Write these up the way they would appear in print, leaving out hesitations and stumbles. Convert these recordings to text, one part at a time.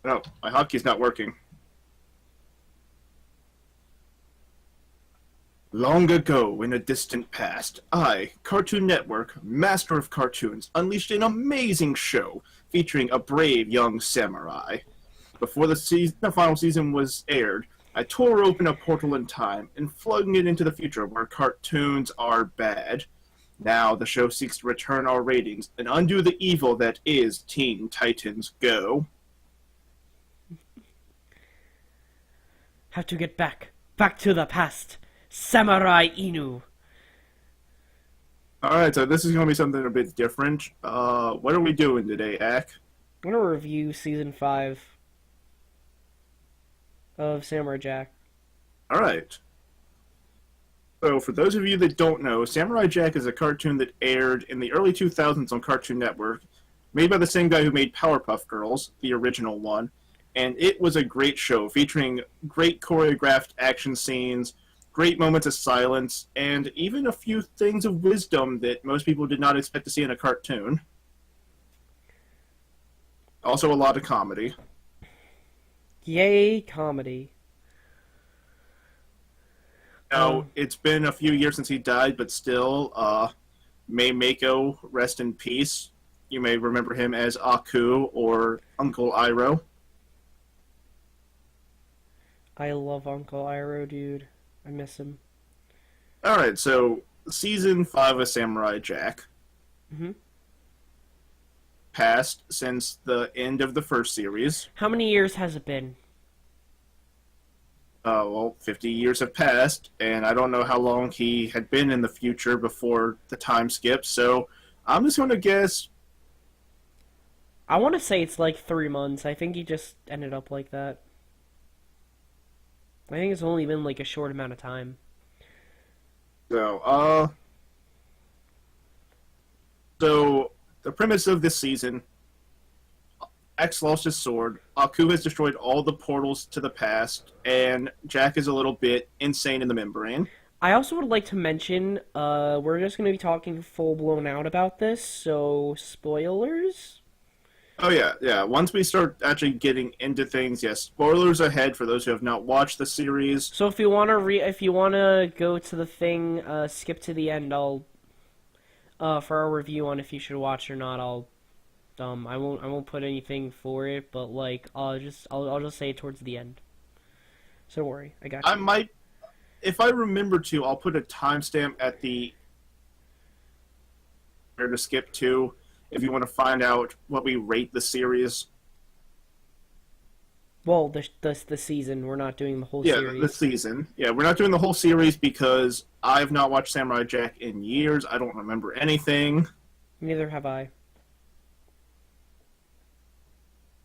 No, my hotkey's not working. Long ago, in a distant past, I, Cartoon Network, master of cartoons, unleashed an amazing show featuring a brave young samurai. Before the final season was aired, I tore open a portal in time and flung it into the future where cartoons are bad. Now the show seeks to return our ratings and undo the evil that is Teen Titans Go. How to get back to the past. Samurai Inu. Alright, so this is going to be something a bit different. What are we doing today, Ack? I'm gonna review season 5 of Samurai Jack. Alright. So, for those of you that don't know, Samurai Jack is a cartoon that aired in the early 2000s on Cartoon Network, made by the same guy who made Powerpuff Girls, the original one, and it was a great show featuring great choreographed action scenes, great moments of silence, and even a few things of wisdom that most people did not expect to see in a cartoon. Also a lot of comedy. Yay, comedy. Now, it's been a few years since he died, but still, May Mako, rest in peace. You may remember him as Aku or Uncle Iroh. I love Uncle Iroh, dude. I miss him. Alright, so Season 5 of Samurai Jack passed since the end of the first series. How many years has it been? Well, 50 years have passed, and I don't know how long he had been in the future before the time skip, so I'm just going to guess. I want to say it's like 3 months. I think he just ended up like that. I think it's only been like a short amount of time. So the premise of this season, X lost his sword, Aku has destroyed all the portals to the past, and Jack is a little bit insane in the membrane. I also would like to mention, we're just going to be talking full blown out about this, so spoilers? Oh yeah. Once we start actually getting into things, yes, spoilers ahead for those who have not watched the series. So if you want to go to the thing, skip to the end. I'll for our review on if you should watch or not. I won't put anything for it, but like I'll just say it towards the end. So don't worry, I got you. I might, if I remember to, I'll put a timestamp at the where to skip to if you want to find out what we rate the series. Well, the season. We're not doing the whole Yeah, series. the season. Yeah, we're not doing the whole series because I've not watched Samurai Jack in years. I don't remember anything. Neither have I.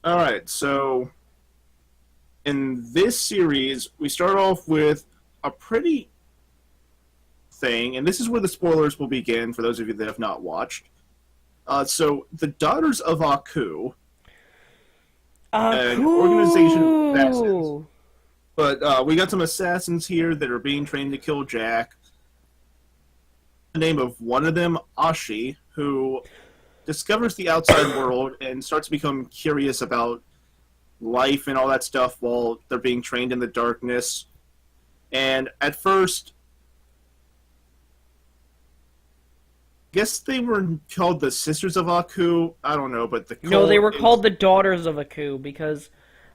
Alright, so in this series, we start off with a pretty thing, and this is where the spoilers will begin for those of you that have not watched. So, the Daughters of Aku, an organization of assassins. But we got some assassins here that are being trained to kill Jack. The name of one of them, Ashi, who discovers the outside world and starts to become curious about life and all that stuff while they're being trained in the darkness. And at first, I guess they were called the Sisters of Aku. I don't know, but No, they were called the Daughters of Aku because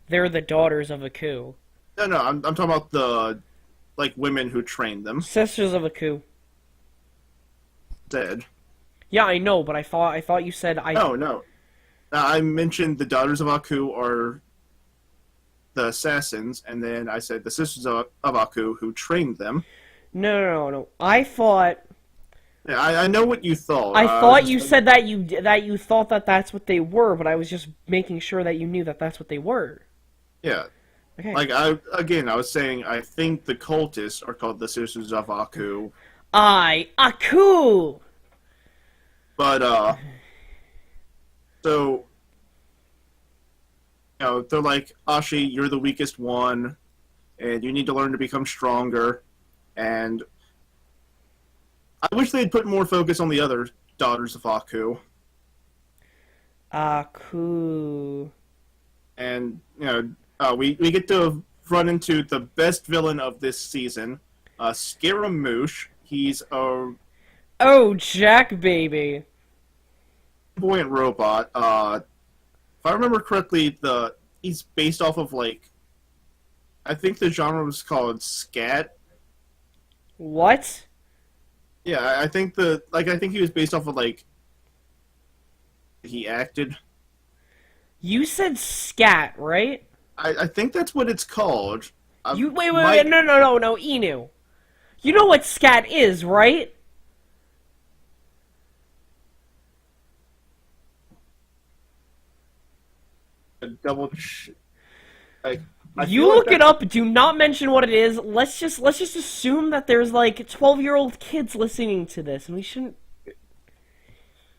they're the daughters of Aku. No, I'm talking about the women who trained them. Sisters of Aku. Dead. Yeah, I know, but I thought you said I. No. I mentioned the Daughters of Aku are the assassins, and then I said the Sisters of Aku who trained them. No. I thought. Yeah, I know what you thought. I thought you said that you thought that that's what they were, but I was just making sure that you knew that that's what they were. Yeah. Okay. I was saying I think the cultists are called the Sisters of Aku. Aku! But, so, they're like, Ashi, you're the weakest one, and you need to learn to become stronger, and I wish they'd put more focus on the other Daughters of Aku. Aku. And, we get to run into the best villain of this season, Scaramouche. He's a Oh, Jack, baby. buoyant robot. If I remember correctly, he's based off of I think the genre was called scat. What? Yeah, I think I think he was based off of he acted. You said scat, right? I think that's what it's called. Wait, no, Inu. You know what scat is, right? Double. I You feel look like it up. Do not mention what it is. Let's just assume that there's 12-year-old kids listening to this, and we shouldn't.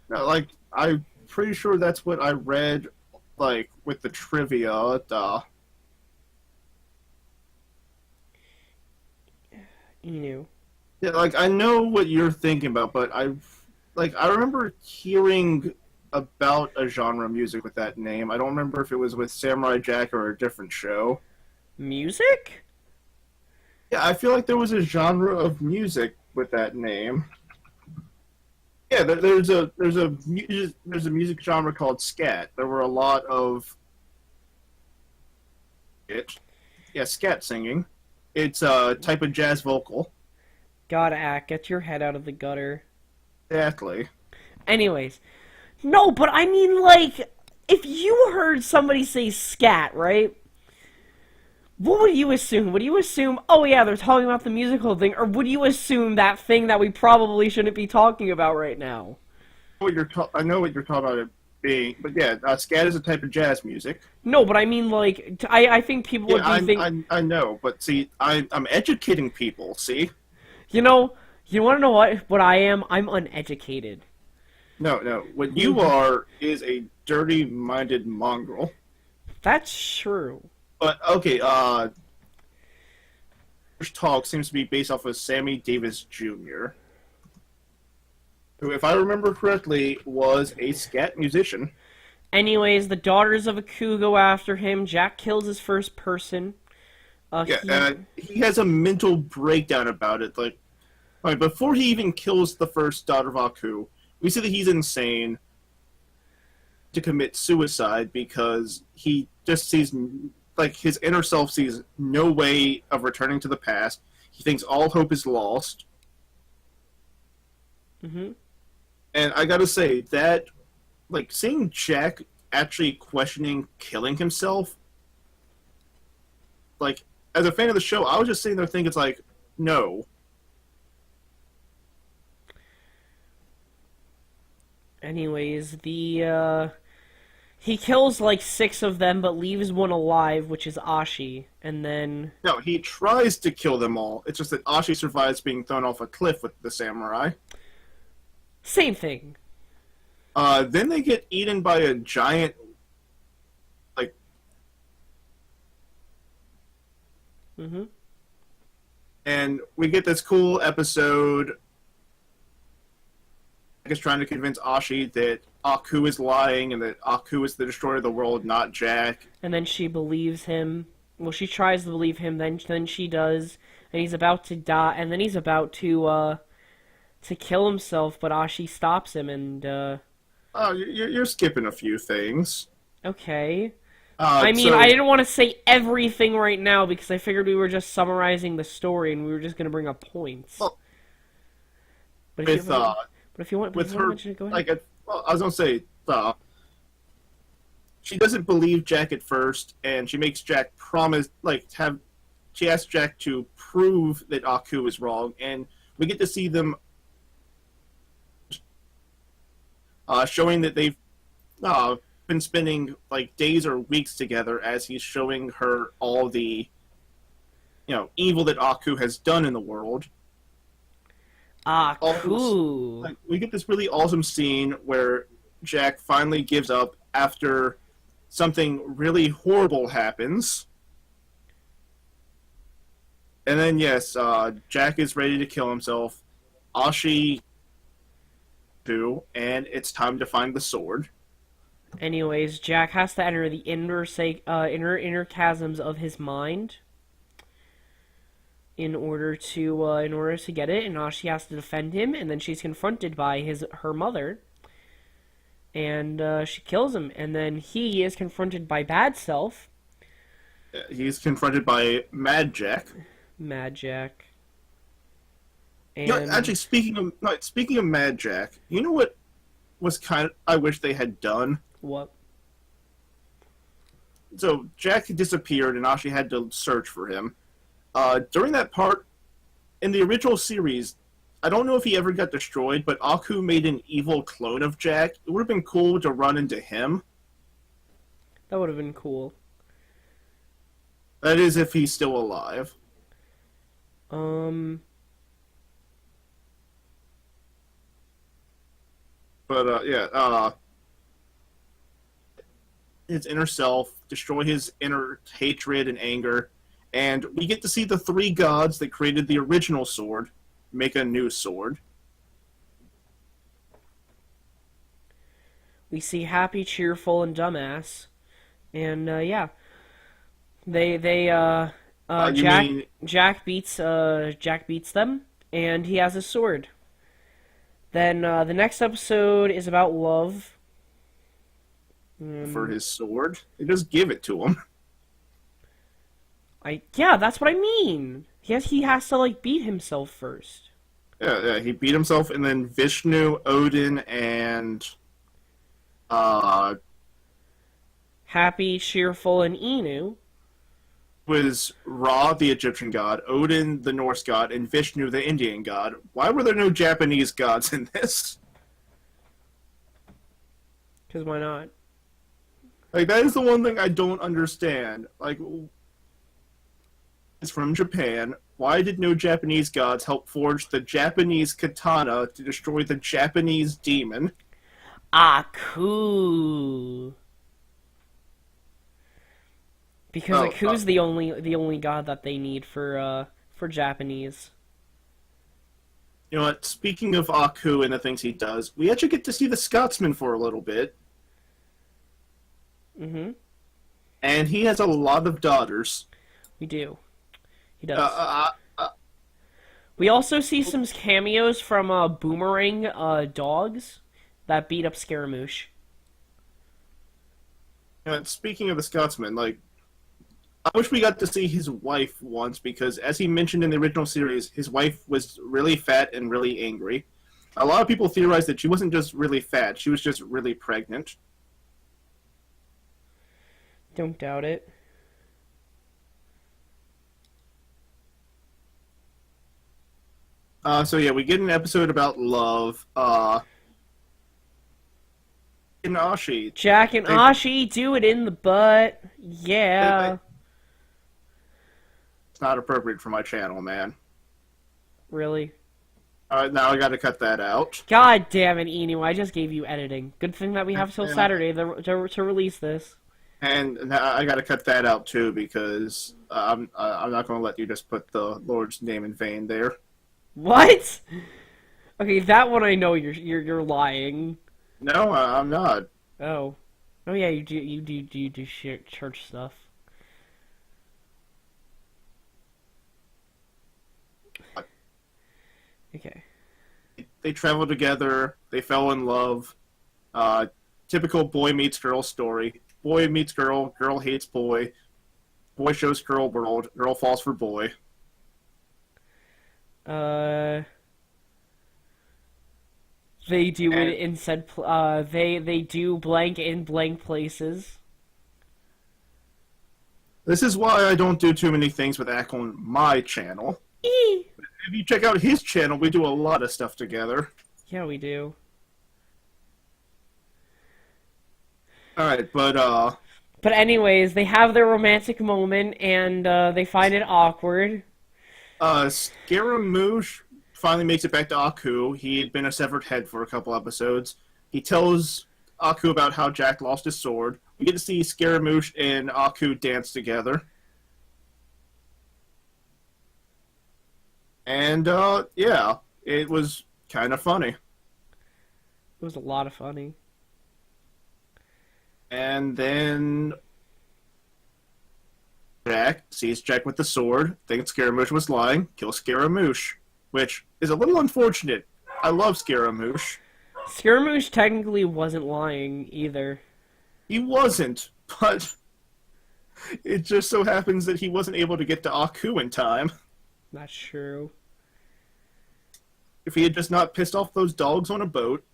no, I'm pretty sure that's what I read, with the trivia. Inu. Yeah, I know what you're thinking about, but I remember hearing about a genre of music with that name. I don't remember if it was with Samurai Jack or a different show. Music? Yeah, I feel like there was a genre of music with that name. Yeah, there's a music genre called scat. There were a lot of it. Yeah, scat singing. It's a type of jazz vocal. Gotta act. Get your head out of the gutter. Exactly. Anyways. No, but I mean, if you heard somebody say scat, right? What would you assume? Would you assume, oh yeah, they're talking about the musical thing, or would you assume that thing that we probably shouldn't be talking about right now? I know what you're talking about it being, but yeah, scat is a type of jazz music. No, but I mean, I think people would be thinking... I know, but see, I'm educating people, see? You want to know what I am? I'm uneducated. No, what you are is a dirty-minded mongrel. That's true. But, okay, First Talk seems to be based off of Sammy Davis Jr., who, if I remember correctly, was a scat musician. Anyways, the daughters of Aku go after him. Jack kills his first person. He has a mental breakdown about it. Before he even kills the first daughter of Aku, we see that he's insane to commit suicide because he just sees, his inner self sees no way of returning to the past. He thinks all hope is lost. Mm-hmm. And I gotta say, that, seeing Jack actually questioning killing himself, as a fan of the show, I was just sitting there thinking, no. Anyways, he kills 6 of them, but leaves one alive, which is Ashi, and then... No, he tries to kill them all. It's just that Ashi survives being thrown off a cliff with the samurai. Same thing. Then they get eaten by a giant, Mm-hmm. And we get this cool episode. I guess trying to convince Ashi that Aku is lying and that Aku is the destroyer of the world, not Jack. And then she believes him. Well, she tries to believe him, then she does, and he's about to die, and then he's about to kill himself, but Ashi stops him, and, Oh, you're skipping a few things. Okay. I didn't want to say everything right now, because I figured we were just summarizing the story, and we were just going to bring up points. Well, but if you want with to her, mention it, go ahead. I was going to say, she doesn't believe Jack at first, and she makes Jack promise, she asks Jack to prove that Aku is wrong, and we get to see them showing that they've been spending days or weeks together as he's showing her all the evil that Aku has done in the world. Cool. We get this really awesome scene where Jack finally gives up after something really horrible happens. And then, yes, Jack is ready to kill himself. Ashi too, and it's time to find the sword. Anyways, Jack has to enter the inner chasms of his mind in order to get it, and now she has to defend him, and then she's confronted by her mother, and she kills him, and then he is confronted by Bad Self. He's confronted by Mad Jack. Mad Jack. And You know, actually, speaking of Mad Jack, you know what was I wish they had done? what? So Jack disappeared, and Ashi had to search for him. During that part, in the original series, I don't know if he ever got destroyed, but Aku made an evil clone of Jack. It would have been cool to run into him. That would have been cool. That is, if he's still alive. But, yeah, his inner self, destroy his inner hatred and anger, and we get to see the three gods that created the original sword make a new sword. We see Happy, Cheerful, and Dumbass, and yeah, Jack beats them, and he has a sword. Then the next episode is about love. For his sword? They just give it to him. Yeah, that's what I mean. He has to like beat himself first. Yeah, he beat himself, and then Vishnu, Odin, and Happy, Cheerful, and Inu. Was Ra, the Egyptian god, Odin, the Norse god, and Vishnu, the Indian god. Why were there no Japanese gods in this? Because why not? Like, that is the one thing I don't understand. Like, it's from Japan. Why did no Japanese gods help forge the Japanese katana to destroy the Japanese demon? Aku. Because Aku's the only god that they need for Japanese. You know what? Speaking of Aku and the things he does, we actually get to see the Scotsman for a little bit. Mm-hmm. And he has a lot of daughters. We do. He does. We also see some cameos from Boomerang dogs that beat up Scaramouche. You know, speaking of the Scotsman, like, I wish we got to see his wife once, because as he mentioned in the original series, his wife was really fat and really angry. A lot of people theorize that she wasn't just really fat, she was just really pregnant. Don't doubt it. So yeah, we get an episode about love. In Ashi. Jack and Ashi do it in the butt. Yeah. It's not appropriate for my channel, man. Really? Alright, now I gotta cut that out. God damn it, Inu, I just gave you editing. Good thing that we have till Saturday to release this. And now I gotta cut that out too, because I'm not gonna let you just put the Lord's name in vain there. What? Okay, that one I know you're lying. No, I'm not. Oh. Oh yeah, you do church stuff. Okay. They traveled together, they fell in love. Typical boy meets girl story. Boy meets girl, girl hates boy. Boy shows girl world, girl falls for boy. They do it in said they do blank in blank places. This is why I don't do too many things with Ack on my channel. Eee. If you check out his channel, we do a lot of stuff together. Yeah, we do. Alright, but But anyways, they have their romantic moment, and they find it awkward. Scaramouche finally makes it back to Aku. He had been a severed head for a couple episodes. He tells Aku about how Jack lost his sword. We get to see Scaramouche and Aku dance together. And, yeah, it was kind of funny. It was a lot of funny. And then Jack sees Jack with the sword, thinks Scaramouche was lying, kills Scaramouche, which is a little unfortunate. I love Scaramouche. Scaramouche technically wasn't lying either. He wasn't, but it just so happens that he wasn't able to get to Aku in time. That's true. If he had just not pissed off those dogs on a boat.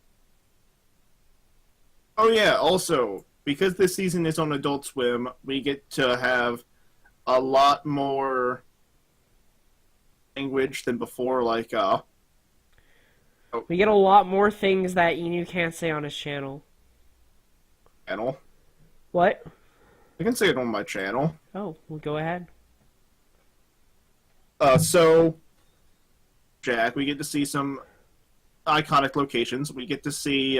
Oh yeah, also, because this season is on Adult Swim, we get to have a lot more language than before, like, We get a lot more things that Inu can't say on his channel. channel. What? I can say it on my channel. Oh, well, go ahead. So, Jack, we get to see some iconic locations. We get to see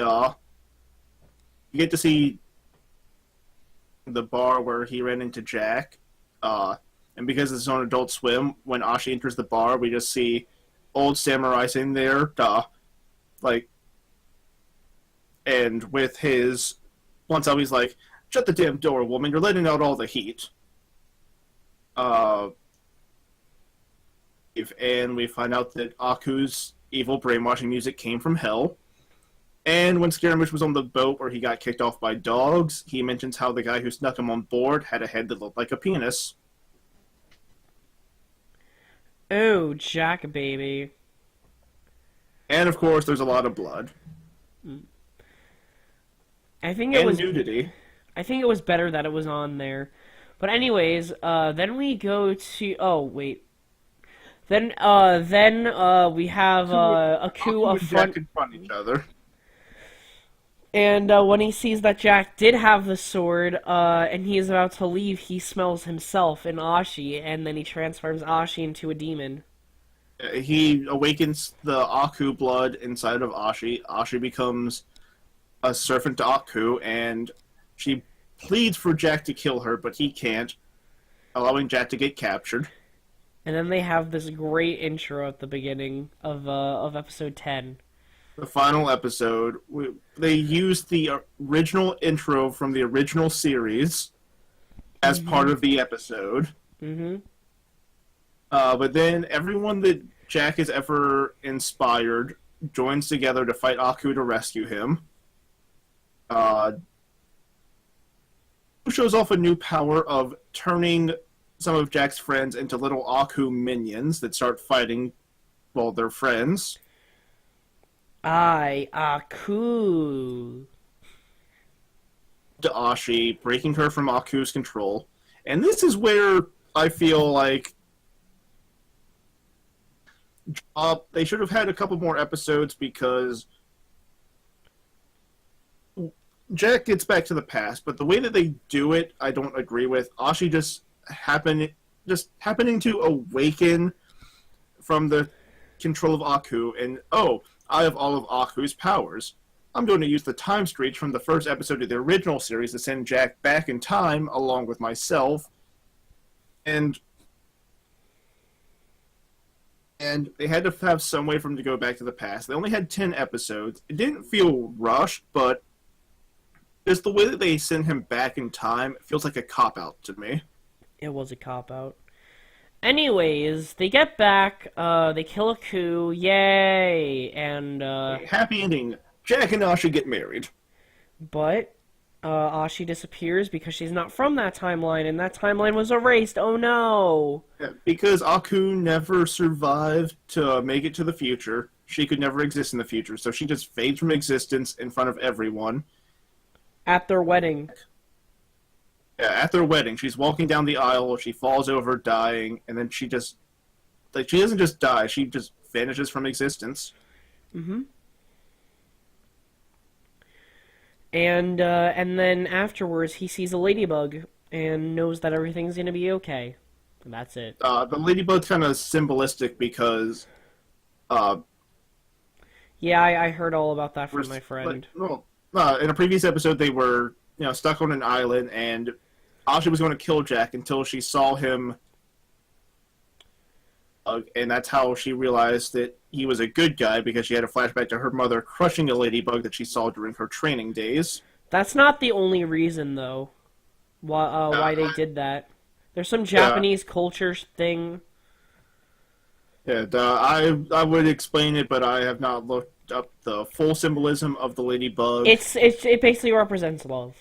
the bar where he ran into Jack. And because it's on Adult Swim, when Ashi enters the bar, we just see old samurai in there, and with his once out, he's like, "Shut the damn door, woman! You're letting out all the heat." And we find out that Aku's evil brainwashing music came from hell. And when Scaramouche was on the boat where he got kicked off by dogs, he mentions how the guy who snuck him on board had a head that looked like a penis. Oh, Jack, baby. And of course, there's a lot of blood. I think it And was nudity. I think it was better that it was on there. But anyways, then we go to Then we have Aku and up front. Jack confront each other. And when he sees that Jack did have the sword, and he is about to leave, he smells himself in Ashi, and then he transforms Ashi into a demon. He awakens the Aku blood inside of Ashi. Ashi becomes a servant to Aku, and she pleads for Jack to kill her, but he can't, allowing Jack to get captured. And then they have this great intro at the beginning of episode 10. The final episode, they used the original intro from the original series as part of the episode. Mm-hmm. But then everyone that Jack has ever inspired joins together to fight Aku to rescue him. Shows off a new power of turning some of Jack's friends into little Aku minions that start fighting while they're friends. Aku. To Ashi, breaking her from Aku's control. And this is where I feel like they should have had a couple more episodes, because Jack gets back to the past, but the way that they do it, I don't agree with. Ashi just happening to awaken from the control of Aku, and I have all of Aku's powers. I'm going to use the time streak from the first episode of the original series to send Jack back in time along with myself, and they had to have some way for him to go back to the past. They only had 10 episodes. It didn't feel rushed, but just the way that they send him back in time, it feels like a cop-out to me. It was a cop-out. Anyways, they get back, they kill Aku, yay, and, Happy ending. Jack and Ashi get married. but, Ashi disappears because she's not from that timeline, and that timeline was erased, oh no! Yeah, because Aku never survived to make it to the future. She could never exist in the future, so she just fades from existence in front of everyone. At their wedding. Yeah, at their wedding, she's walking down the aisle, she falls over, dying, and then she just... she doesn't just die, she just vanishes from existence. Mm-hmm. And then afterwards, he sees a ladybug, and knows that everything's gonna be okay. And that's it. The ladybug's kind of symbolistic because... Yeah, I heard all about that from my friend. In a previous episode, they were stuck on an island, and Ashi was going to kill Jack until she saw him, and that's how she realized that he was a good guy, because she had a flashback to her mother crushing a ladybug that she saw during her training days. That's not the only reason, though, why they did that. There's some Yeah, Japanese culture thing. yeah. I would explain it, but I have not looked up the full symbolism of the ladybug. It basically represents love.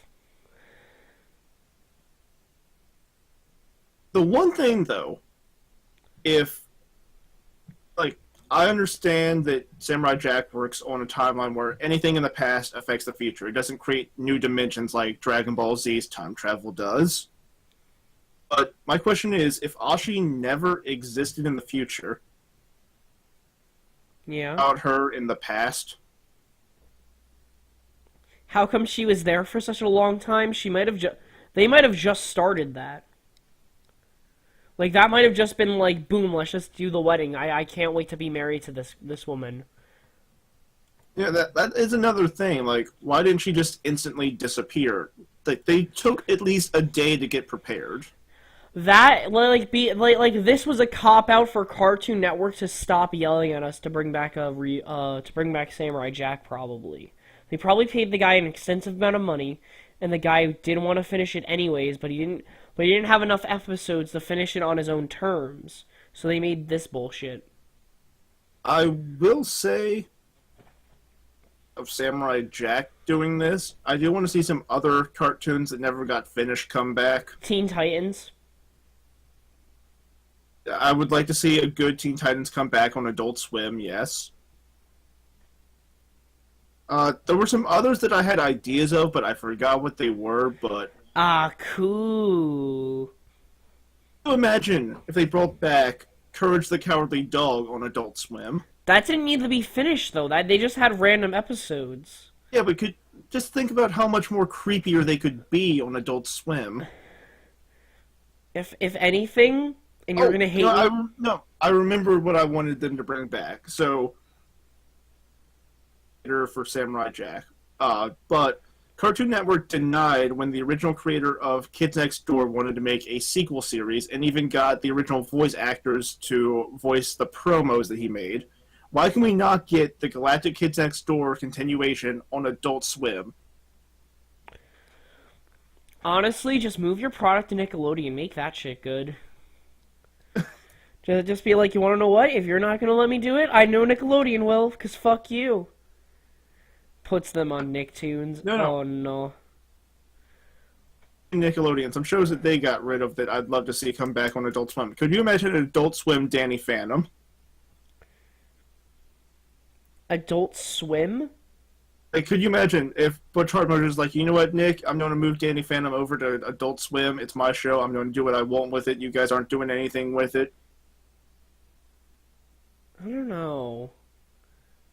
The one thing, though, if like I understand that Samurai Jack works on a timeline where anything in the past affects the future. It doesn't create new dimensions like Dragon Ball Z's time travel does. But my question is, if Ashi never existed in the future, Yeah. about her in the past, How come she was there for such a long time? They might have just started that. Like that might have just been like, boom, let's just do the wedding. I can't wait to be married to this woman. yeah, that is another thing. Like, why didn't she just instantly disappear? Like, they took at least a day to get prepared. That like this was a cop out for Cartoon Network to stop yelling at us to bring back to bring back Samurai Jack. Probably they probably paid the guy an extensive amount of money, and the guy didn't want to finish it anyways. But he didn't have enough episodes to finish it on his own terms, so they made this bullshit. I will say, of Samurai Jack doing this, I do want to see some other cartoons that never got finished come back. Teen Titans. I would like to see a good Teen Titans come back on Adult Swim, yes. There were some others that I had ideas of, but I forgot what they were, but Ah, cool. imagine if they brought back Courage the Cowardly Dog on Adult Swim. That didn't need to be finished though. That they just had random episodes. Yeah, but could just think about how much more creepier they could be on Adult Swim. If anything, and you're gonna hate me. I remember what I wanted them to bring back. So, for Samurai Jack, but Cartoon Network denied when the original creator of Kids Next Door wanted to make a sequel series, and even got the original voice actors to voice the promos that he made. Why can we not get the Galactic Kids Next Door continuation on Adult Swim? Honestly, just move your product to Nickelodeon. Make that shit good. Just be like, you want to know what? If you're not gonna let me do it, I know Nickelodeon will, cause fuck you. Puts them on Nicktoons. No. Oh no. Nickelodeon, some shows that they got rid of that I'd love to see come back on Adult Swim. Could you imagine an Adult Swim Danny Phantom? Adult Swim? Like, could you imagine if Butch Hartmoser's like, you know what, Nick, I'm going to move Danny Phantom over to Adult Swim. It's my show. I'm going to do what I want with it. You guys aren't doing anything with it. I don't know.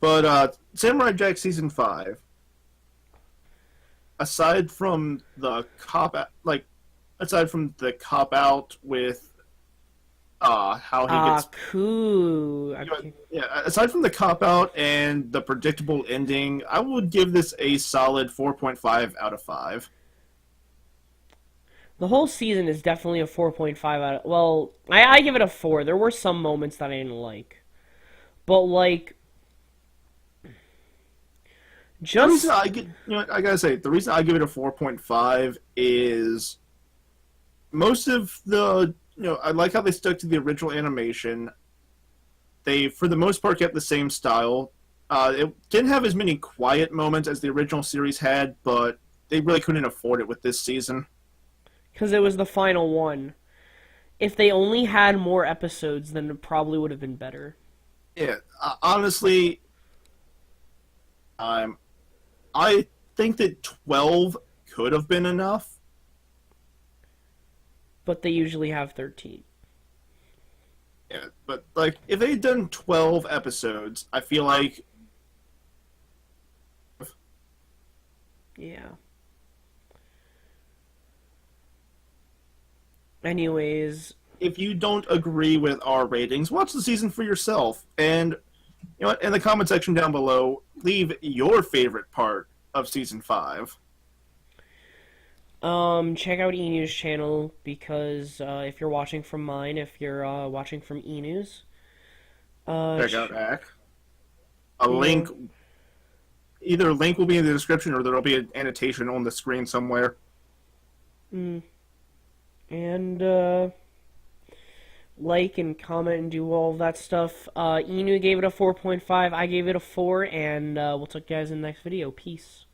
But Samurai Jack Season 5, aside from the cop out with how he gets Cool. yeah, aside from the cop out and the predictable ending, I would give this a solid 4.5 out of 5. The whole season is definitely a 4.5 out of... Well, I give it a 4. There were some moments that I didn't like. But, like... The reason I get, I gotta say, the reason I give it a 4.5 is most of the, I like how they stuck to the original animation. They, for the most part, kept the same style. It didn't have as many quiet moments as the original series had, but they really couldn't afford it with this season. Because it was the final one. If they only had more episodes, then it probably would have been better. Yeah, honestly, I think that 12 could have been enough. But they usually have 13. Yeah, but like if they had done 12 episodes, I feel like Yeah. Anyways, if you don't agree with our ratings, watch the season for yourself. And in the comment section down below, leave your favorite part of season 5. check out Enews channel because if you're watching from mine, if you're watching from Enews, Check out Ack. A link. either a link will be in the description or there'll be an annotation on the screen somewhere. And like and comment and do all of that stuff. Inu gave it a 4.5. I gave it a 4, and we'll talk to you guys in the next video. Peace.